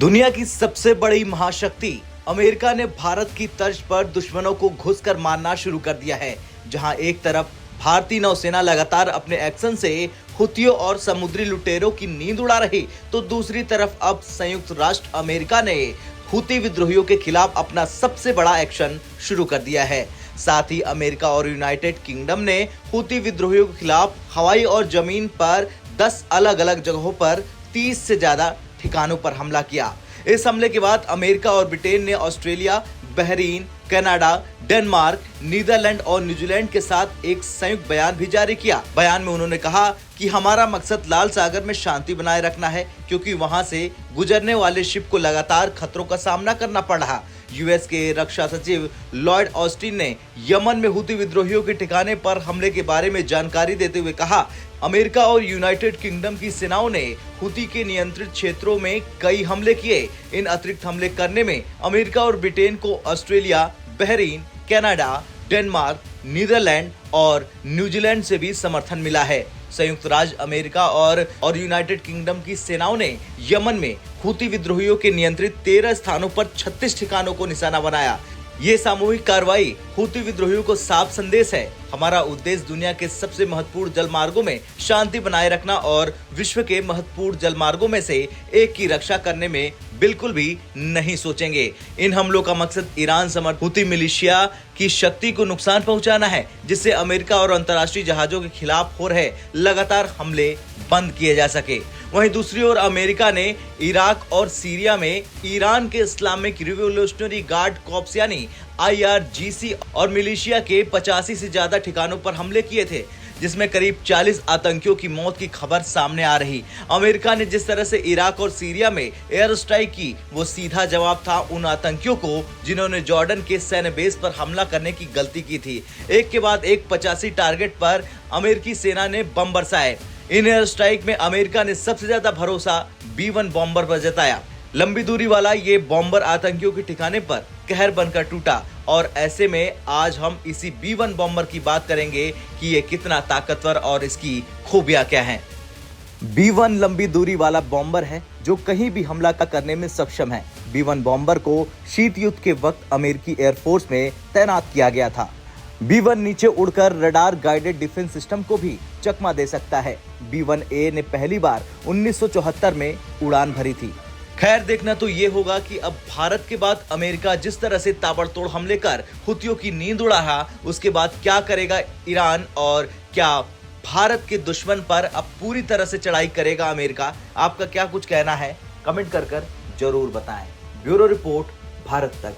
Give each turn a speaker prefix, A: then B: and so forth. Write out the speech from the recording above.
A: दुनिया की सबसे बड़ी महाशक्ति अमेरिका ने भारत की तर्ज पर दुश्मनों को घुसकर मारना शुरू कर दिया है। जहां एक तरफ भारतीय नौसेना लगातार अपने एक्शन से हुतियों और समुद्री लुटेरों की नींद उड़ा रही, तो दूसरी तरफ अब संयुक्त राष्ट्र अमेरिका ने हुती विद्रोहियों के खिलाफ अपना सबसे बड़ा एक्शन शुरू कर दिया है। साथ ही अमेरिका और यूनाइटेड किंगडम ने हुती विद्रोहियों के खिलाफ हवाई और जमीन पर 10 अलग अलग जगहों पर 30 से ज्यादा ठिकानों पर हमला किया। इस हमले के बाद अमेरिका और ब्रिटेन ने Australia, Bahrain, Canada, Denmark, Netherland और न्यूजीलैंड के साथ एक संयुक्त बयान भी जारी किया। बयान में उन्होंने कहा कि हमारा मकसद लाल सागर में शांति बनाए रखना है, क्योंकि वहां से गुजरने वाले शिप को लगातार खतरों का सामना करना पड़ रहा। यूएस के रक्षा सचिव लॉयड ऑस्टिन ने यमन में हुती विद्रोहियों के ठिकाने पर हमले के बारे में जानकारी देते हुए कहा, अमेरिका और यूनाइटेड किंगडम की सेनाओं ने हुती के नियंत्रित क्षेत्रों में कई हमले किए। इन अतिरिक्त हमले करने में अमेरिका और ब्रिटेन को Australia, Bahrain, Canada, Denmark, Netherland और न्यूजीलैंड से भी समर्थन मिला है। संयुक्त राज्य अमेरिका और यूनाइटेड किंगडम की सेनाओं ने यमन में हुती विद्रोहियों के नियंत्रित 13 स्थानों पर 36 ठिकानों को निशाना बनाया। ये सामूहिक कार्रवाई हुती विद्रोहियों को साफ संदेश है, हमारा उद्देश्य दुनिया के सबसे महत्वपूर्ण जलमार्गों में शांति बनाए रखना और विश्व के महत्वपूर्ण जलमार्गों में से एक की रक्षा करने में बिल्कुल भी नहीं सोचेंगे। इन हमलों का मकसद ईरान समर्थित हुती मिलिशिया की शक्ति को नुकसान पहुंचाना है, जिससे अमेरिका और अंतर्राष्ट्रीय जहाजों के खिलाफ हो रहे लगातार हमले बंद किए जा सके। वहीं दूसरी ओर अमेरिका ने इराक और सीरिया में ईरान के इस्लामिक रिवोल्यूशनरी गार्ड कॉर्प्स यानी IRGC और मिलिशिया के 85 से ज्यादा ठिकानों पर हमले किए थे, जिसमें करीब 40 आतंकियों की मौत की खबर सामने आ रही। अमेरिका ने जिस तरह से इराक और सीरिया में एयर स्ट्राइक की, वो सीधा जवाब था उन आतंकियों को जिन्होंने जॉर्डन के सैन्य बेस पर हमला करने की गलती की थी। एक के बाद एक 85 टारगेट पर अमेरिकी सेना ने बम बरसाए। इन एयर स्ट्राइक में अमेरिका ने सबसे ज्यादा भरोसा B-1 बॉम्बर पर जताया। लंबी दूरी वाला ये बॉम्बर आतंकियों के ठिकाने पर कहर बनकर टूटा, और ऐसे में आज हम इसी B-1 बॉम्बर की बात करेंगे कि ये कितना ताकतवर और इसकी खूबियां क्या हैं। B-1 लंबी दूरी वाला बॉम्बर है जो कहीं भी हमला करने में सक्षम है। B-1 बॉम्बर को शीत युद्ध के वक्त अमेरिकी एयरफोर्स में तैनात किया गया था। B-1 नीचे उड़कर रडार गाइडेड डिफेंस सिस्टम को भी चकमा दे सकता है। B-1A ने पहली बार 1974 में उड़ान भरी थी। खैर, देखना तो ये होगा कि अब भारत के बाद अमेरिका जिस तरह से ताबड़तोड़ हमले कर हुतियों की नींद उड़ा रहा, उसके बाद क्या करेगा ईरान, और क्या भारत के दुश्मन पर अब पूरी तरह से चढ़ाई करेगा अमेरिका। आपका क्या कुछ कहना है, कमेंट कर जरूर बताएं। ब्यूरो रिपोर्ट, भारत तक।